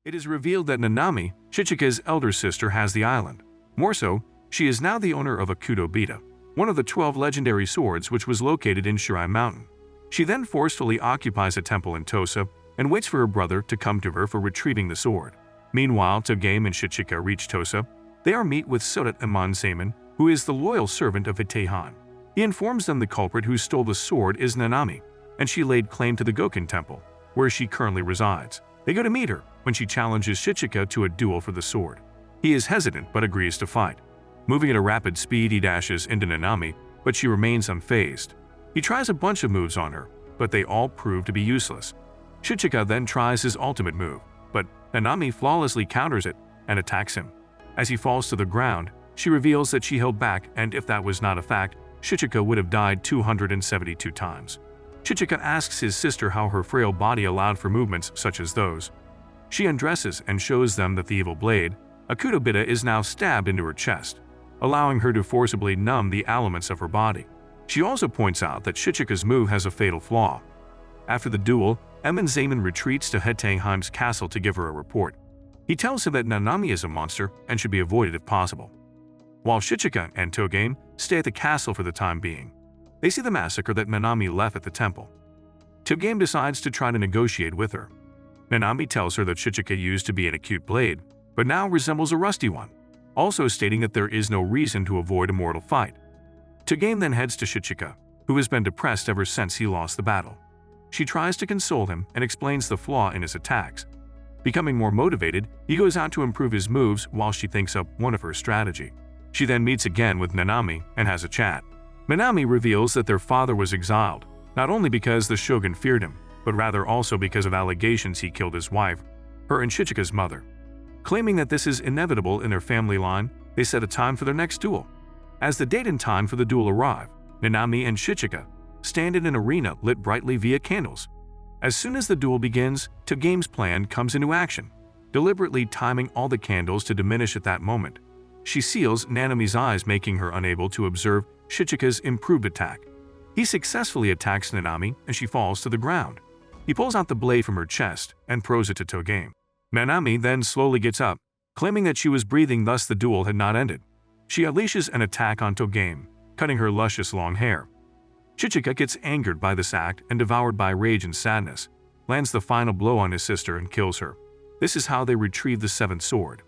It is revealed that Nanami, Shichika's elder sister, has the island. More so, she is now the owner of a Kudobita, one of the 12 legendary swords which was located in Shirai Mountain. She then forcefully occupies a temple in Tosa and waits for her brother to come to her for retrieving the sword. Meanwhile, Togame and Shichika reach Tosa. They are meet with Sodat Emanzaman, who is the loyal servant of Hitehan. He informs them the culprit who stole the sword is Nanami, and she laid claim to the Goken Temple, where she currently resides. They go to meet her when she challenges Shichika to a duel for the sword. He is hesitant but agrees to fight. Moving at a rapid speed, he dashes into Nanami, but she remains unfazed. He tries a bunch of moves on her, but they all prove to be useless. Shichika then tries his ultimate move, but Nanami flawlessly counters it and attacks him. As he falls to the ground, she reveals that she held back, and if that was not a fact, Shichika would have died 272 times. Shichika asks his sister how her frail body allowed for movements such as those. She undresses and shows them that the evil blade, a Kudobita, is now stabbed into her chest, allowing her to forcibly numb the elements of her body. She also points out that Shichika's move has a fatal flaw. After the duel, Emanzaman retreats to Hitehan's castle to give her a report. He tells her that Nanami is a monster and should be avoided if possible. While Shichika and Togame stay at the castle for the time being, they see the massacre that Nanami left at the temple. Togame decides to try to negotiate with her. Nanami tells her that Shichika used to be an acute blade, but now resembles a rusty one, also stating that there is no reason to avoid a mortal fight. Togame then heads to Shichika, who has been depressed ever since he lost the battle. She tries to console him and explains the flaw in his attacks. Becoming more motivated, he goes out to improve his moves while she thinks up one of her strategy. She then meets again with Nanami and has a chat. Nanami reveals that their father was exiled, not only because the shogun feared him, but rather also because of allegations he killed his wife, her and Shichika's mother. Claiming that this is inevitable in their family line, they set a time for their next duel. As the date and time for the duel arrive, Nanami and Shichika stand in an arena lit brightly via candles. As soon as the duel begins, Togame's plan comes into action, deliberately timing all the candles to diminish at that moment. She seals Nanami's eyes, making her unable to observe Shichika's improved attack. He successfully attacks Nanami and she falls to the ground. He pulls out the blade from her chest and throws it to Togame. Nanami then slowly gets up, claiming that she was breathing, thus the duel had not ended. She unleashes an attack on Togame, cutting her luscious long hair. Shichika gets angered by this act and, devoured by rage and sadness, lands the final blow on his sister and kills her. This is how they retrieve the seventh sword.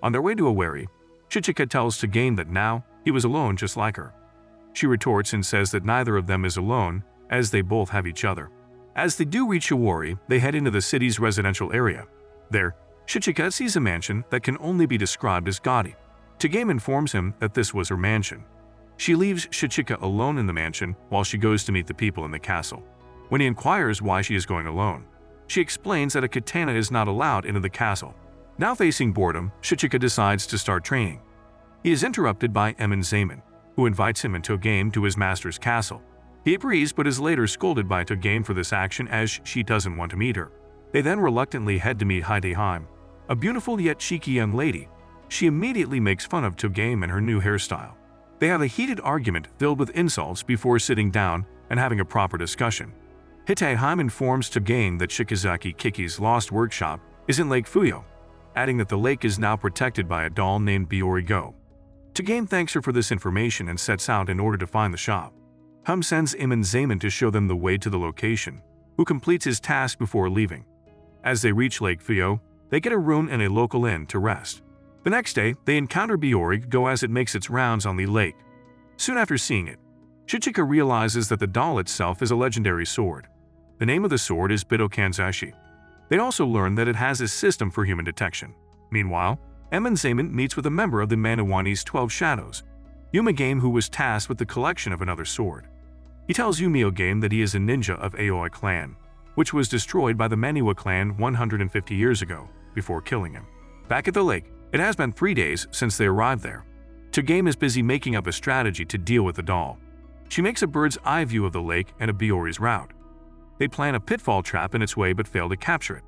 On their way to Awari, Shichika tells Togame that now he was alone just like her. She retorts and says that neither of them is alone, as they both have each other. As they do reach Awari, they head into the city's residential area. There, Shichika sees a mansion that can only be described as gaudy. Togame informs him that this was her mansion. She leaves Shichika alone in the mansion while she goes to meet the people in the castle. When he inquires why she is going alone, she explains that a katana is not allowed into the castle. Now facing boredom, Shichika decides to start training. He is interrupted by Emanzaman, who invites him and Togame to his master's castle. He agrees but is later scolded by Togame for this action as she doesn't want to meet her. They then reluctantly head to meet Hitehan, a beautiful yet cheeky young lady. She immediately makes fun of Togame and her new hairstyle. They have a heated argument filled with insults before sitting down and having a proper discussion. Hitehan informs Togame that Shikazaki Kiki's lost workshop is in Lake Fuyo, adding that the lake is now protected by a doll named Biori-go. Togame thanks her for this information and sets out in order to find the shop. Hum sends Emanzaman to show them the way to the location, who completes his task before leaving. As they reach Lake Fuyo, they get a room in a local inn to rest. The next day, they encounter Biori-go as it makes its rounds on the lake. Soon after seeing it, Shichika realizes that the doll itself is a legendary sword. The name of the sword is Bido Kanzashi. They also learn that it has a system for human detection. Meanwhile, Emanzaman meets with a member of the Maniwani's 12 Shadows, Yumigame, who was tasked with the collection of another sword. He tells Yumigame that he is a ninja of Aoi clan, which was destroyed by the Maniwa clan 150 years ago, before killing him. Back at the lake, it has been 3 days since they arrived there. Togame is busy making up a strategy to deal with the doll. She makes a bird's eye view of the lake and of Biori's route. They plan a pitfall trap in its way but fail to capture it.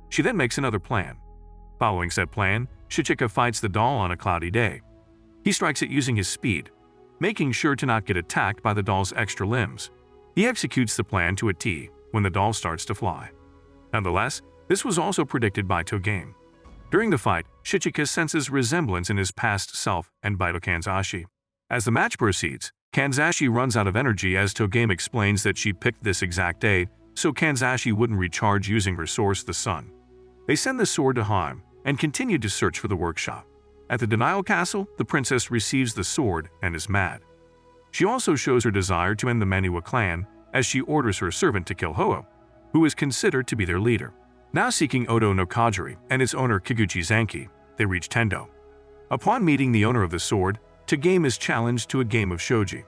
She then makes another plan. Following said plan, Shichika fights the doll on a cloudy day. He strikes it using his speed, making sure to not get attacked by the doll's extra limbs. He executes the plan to a T when the doll starts to fly. Nonetheless, this was also predicted by Togame. During the fight, Shichika senses resemblance in his past self and Baito Kanzashi. As the match proceeds, Kanzashi runs out of energy as Togame explains that she picked this exact day so Kanzashi wouldn't recharge using her source, the sun. They send the sword to harem and continue to search for the workshop. At the Denial Castle, the princess receives the sword and is mad. She also shows her desire to end the Maniwa clan as she orders her servant to kill Ho-Oh, who is considered to be their leader. Now seeking Odo no Kajiri and its owner Kiguchi Zanki, they reach Tendo. Upon meeting the owner of the sword, Togame is challenged to a game of shogi.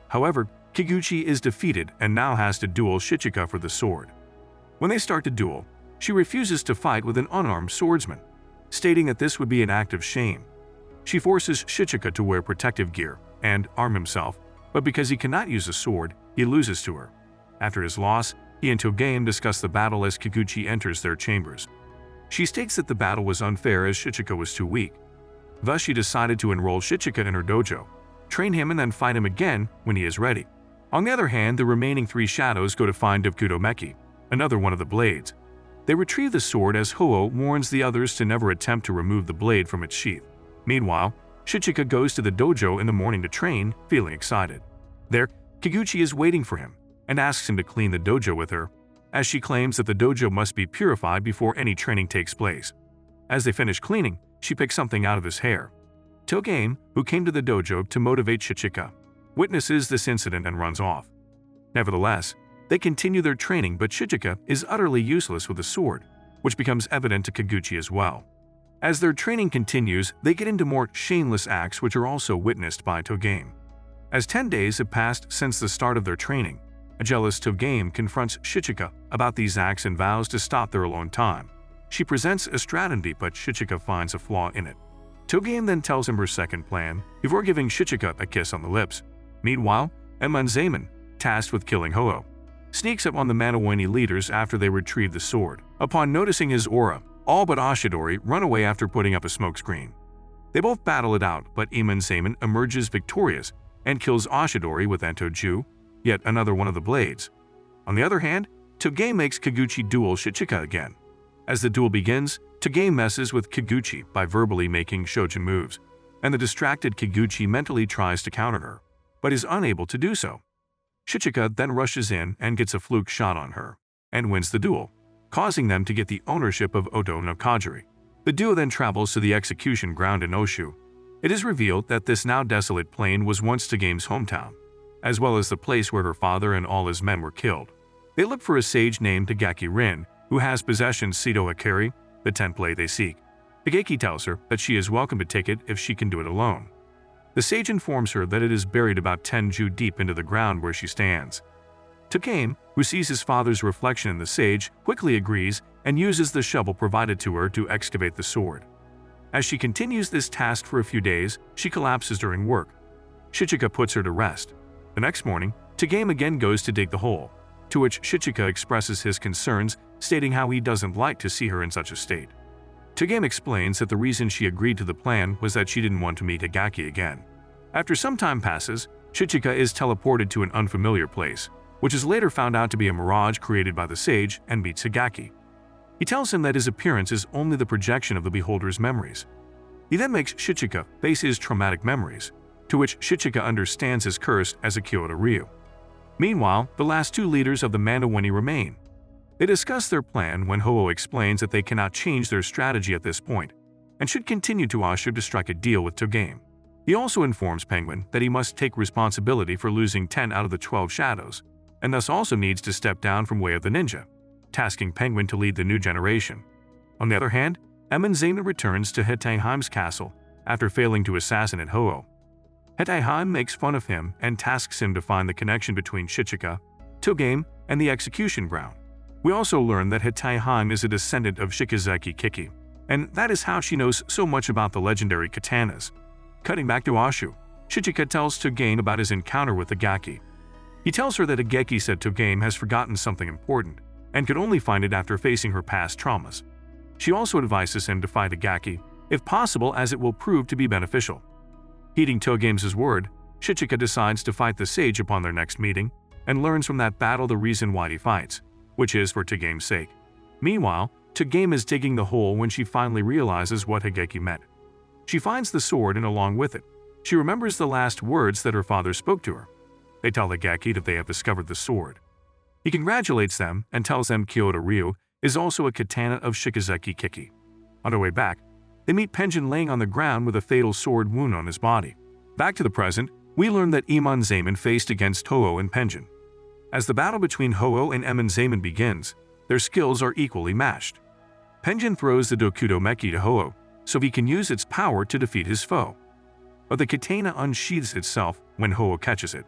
However, Kiguchi is defeated and now has to duel Shichika for the sword. When they start to duel, she refuses to fight with an unarmed swordsman, stating that this would be an act of shame. She forces Shichika to wear protective gear and arm himself, but because he cannot use a sword, he loses to her. After his loss, he and Togame discuss the battle as Kiguchi enters their chambers. She states that the battle was unfair as Shichika was too weak. Thus, she decided to enroll Shichika in her dojo, train him and then fight him again when he is ready. On the other hand, the remaining 3 shadows go to find Dokudo Meki, another one of the blades. They retrieve the sword as Ho-Oh warns the others to never attempt to remove the blade from its sheath. Meanwhile, Shichika goes to the dojo in the morning to train, feeling excited. There, Kiguchi is waiting for him and asks him to clean the dojo with her, as she claims that the dojo must be purified before any training takes place. As they finish cleaning, she picks something out of his hair. Togame, who came to the dojo to motivate Shichika, witnesses this incident and runs off. Nevertheless, they continue their training, but Shichika is utterly useless with a sword, which becomes evident to Kiguchi as well. As their training continues, they get into more shameless acts which are also witnessed by Togame. As 10 days have passed since the start of their training, a jealous Togame confronts Shichika about these acts and vows to stop their alone time. She presents a strategy, but Shichika finds a flaw in it. Togame then tells him her second plan before giving Shichika a kiss on the lips. Meanwhile, Emanzaman, tasked with killing Ho-Oh, sneaks up on the Manawani leaders after they retrieve the sword. Upon noticing his aura, all but Ashidori run away after putting up a smokescreen. They both battle it out, but Emanzaman emerges victorious and kills Ashidori with Entoju, yet another one of the blades. On the other hand, Togame makes Kiguchi duel Shichika again. As the duel begins, Togame messes with Kiguchi by verbally making shojin moves, and the distracted Kiguchi mentally tries to counter her, but is unable to do so. Shichika then rushes in and gets a fluke shot on her, and wins the duel, causing them to get the ownership of Odo no Kajiri. The duo then travels to the execution ground in Oshu. It is revealed that this now desolate plain was once Togame's hometown, as well as the place where her father and all his men were killed. They look for a sage named Higeki Rin, who has possession Sito Hikari, the template they seek. Higeki tells her that she is welcome to take it if she can do it alone. The sage informs her that it is buried about 10 ju deep into the ground where she stands. Togame, who sees his father's reflection in the sage, quickly agrees and uses the shovel provided to her to excavate the sword. As she continues this task for a few days, she collapses during work. Shichika puts her to rest. The next morning, Togame again goes to dig the hole, to which Shichika expresses his concerns, stating how he doesn't like to see her in such a state. Togame explains that the reason she agreed to the plan was that she didn't want to meet Higaki again. After some time passes, Shichika is teleported to an unfamiliar place, which is later found out to be a mirage created by the sage, and meets Higaki. He tells him that his appearance is only the projection of the beholder's memories. He then makes Shichika face his traumatic memories, to which Shichika understands his curse as a Kyoto Ryu. Meanwhile, the last 2 leaders of the Manawani remain. They discuss their plan when Ho-Oh explains that they cannot change their strategy at this point, and should continue to Ashu to strike a deal with Togame. He also informs Penguin that he must take responsibility for losing 10 out of the 12 shadows, and thus also needs to step down from Way of the Ninja, tasking Penguin to lead the new generation. On the other hand, Emanzaman returns to Hetaiheim's castle after failing to assassinate Ho-Oh. Hetaiheim makes fun of him and tasks him to find the connection between Shichika, Togame, and the execution ground. We also learn that Hetaiheim is a descendant of Shikazeki Kiki, and that is how she knows so much about the legendary katanas. Cutting back to Ashu, Shichika tells Togame about his encounter with Higaki. He tells her that Higeki said Togame has forgotten something important, and could only find it after facing her past traumas. She also advises him to fight Higaki, if possible, as it will prove to be beneficial. Heeding Togame's word, Shichika decides to fight the sage upon their next meeting, and learns from that battle the reason why he fights, which is for Togame's sake. Meanwhile, Togame is digging the hole when she finally realizes what Higeki meant. She finds the sword and along with it, she remembers the last words that her father spoke to her. They tell Higeki that they have discovered the sword. He congratulates them and tells them Kyoto Ryu is also a katana of Shikazaki Kiki. On their way back, they meet Penjin laying on the ground with a fatal sword wound on his body. Back to the present, we learn that Emonzaemon faced against Ho-Oh and Penjin. As the battle between Ho-Oh and Emonzaemon begins, their skills are equally matched. Penjin throws the Dokudo Meki to Ho-Oh so he can use its power to defeat his foe. But the katana unsheathes itself when Ho-Oh catches it.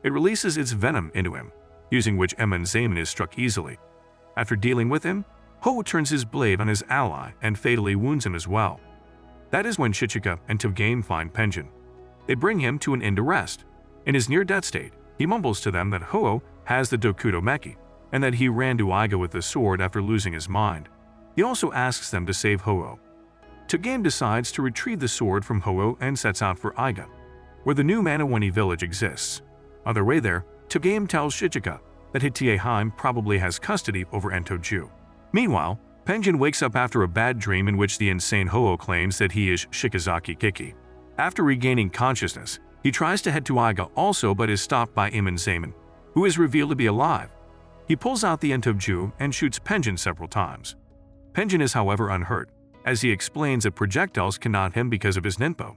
It releases its venom into him, using which Emonzaemon is struck easily. After dealing with him, Ho-Oh turns his blade on his ally and fatally wounds him as well. That is when Shichika and Togame find Penjin. They bring him to an inn to rest. In his near-death state, he mumbles to them that Ho-Oh has the Dokudo Meki and that he ran to Iga with the sword after losing his mind. He also asks them to save Ho-Oh. Togame decides to retrieve the sword from Ho-Oh and sets out for Iga, where the new Manawani village exists. On their way there, Togame tells Shichika that Hitie Heim probably has custody over Entoju. Meanwhile, Penjin wakes up after a bad dream in which the insane Ho-Oh claims that he is Shikazaki Kiki. After regaining consciousness, he tries to head to Iga also but is stopped by Emonzaemon, who is revealed to be alive. He pulls out the Entoju and shoots Penjin several times. Penjin is however unhurt, as he explains that projectiles cannot hit him because of his ninpo.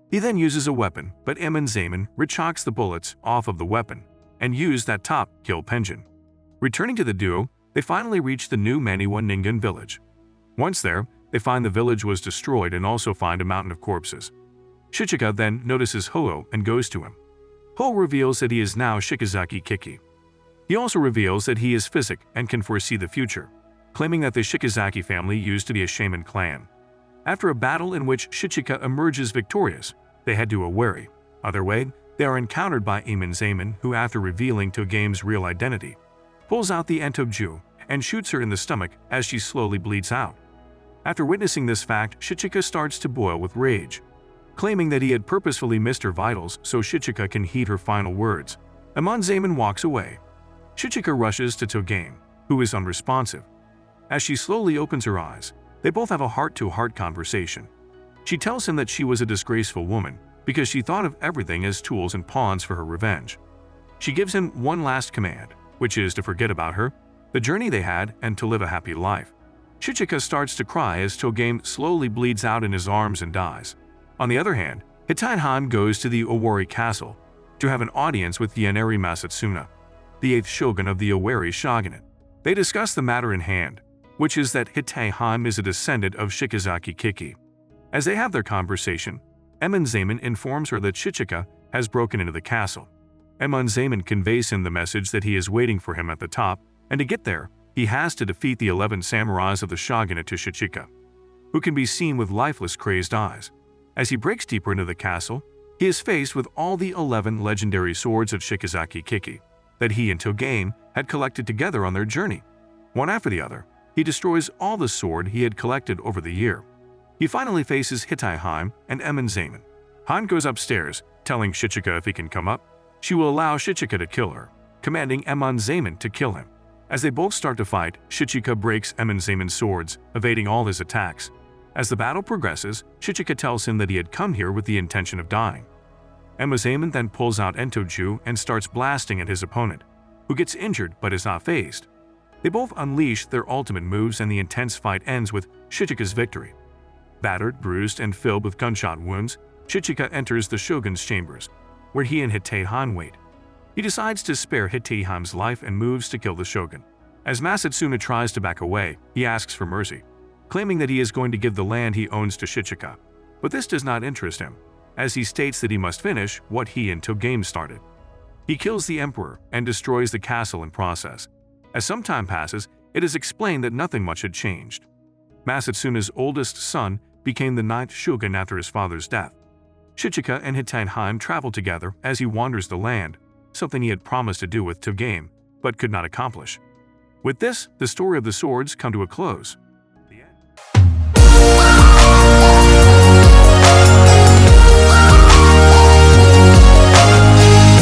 He then uses a weapon, but Emonzaemon rechocks the bullets off of the weapon and used that top kill Penjin. Returning to the duo, they finally reach the new Maniwa Ningen village. Once there, they find the village was destroyed and also find a mountain of corpses. Shichika then notices Ho-Oh and goes to him. Ho-Oh reveals that he is now Shikazaki Kiki. He also reveals that he is Physic and can foresee the future, claiming that the Shikazaki family used to be a shaman clan. After a battle in which Shichika emerges victorious, they head to a wary. On their way, they are encountered by Emonzaemon, who after revealing Togame's real identity, pulls out the Entoju and shoots her in the stomach as she slowly bleeds out. After witnessing this fact, Shichika starts to boil with rage, claiming that he had purposefully missed her vitals so Shichika can heed her final words. Emonzaemon walks away. Shichika rushes to Togame, who is unresponsive. As she slowly opens her eyes, they both have a heart-to-heart conversation. She tells him that she was a disgraceful woman because she thought of everything as tools and pawns for her revenge. She gives him one last command, which is to forget about her, the journey they had, and to live a happy life. Shichika starts to cry as Togame slowly bleeds out in his arms and dies. On the other hand, Hitai Han goes to the Owari castle to have an audience with Yaneri Masatsuna, the 8th shogun of the Owari shogunate. They discuss the matter in hand, which is that Hitai Han is a descendant of Shikazaki Kiki. As they have their conversation, Emonzaemon informs her that Shichika has broken into the castle. Emonzaemon conveys him the message that he is waiting for him at the top, and to get there, he has to defeat the 11 samurais of the shogunate to Shichika, who can be seen with lifeless, crazed eyes. As he breaks deeper into the castle, he is faced with all the 11 legendary swords of Shikazaki Kiki that he and Togame had collected together on their journey. One after the other, he destroys all the sword he had collected over the year. He finally faces Hitai Heim and Emonzaemon. Han goes upstairs, telling Shichika if he can come up, she will allow Shichika to kill her, commanding Emonzaemon to kill him. As they both start to fight, Shichika breaks Emonzaemon's swords, evading all his attacks. As the battle progresses, Shichika tells him that he had come here with the intention of dying. Emonzaemon then pulls out Entoju and starts blasting at his opponent, who gets injured but is not phased. They both unleash their ultimate moves and the intense fight ends with Shichika's victory. Battered, bruised, and filled with gunshot wounds, Shichika enters the shogun's chambers, where he and Hitai Han wait. He decides to spare Hitai Han's life and moves to kill the shogun. As Masatsuna tries to back away, he asks for mercy, claiming that he is going to give the land he owns to Shichika. But this does not interest him, as he states that he must finish what he and Togame started. He kills the emperor and destroys the castle in process. As some time passes, it is explained that nothing much had changed. Masatsuna's oldest son became the 9th shogun after his father's death. Shichika and Hitai Han travel together as he wanders the land, something he had promised to do with Togame, but could not accomplish. With this, the story of the swords come to a close.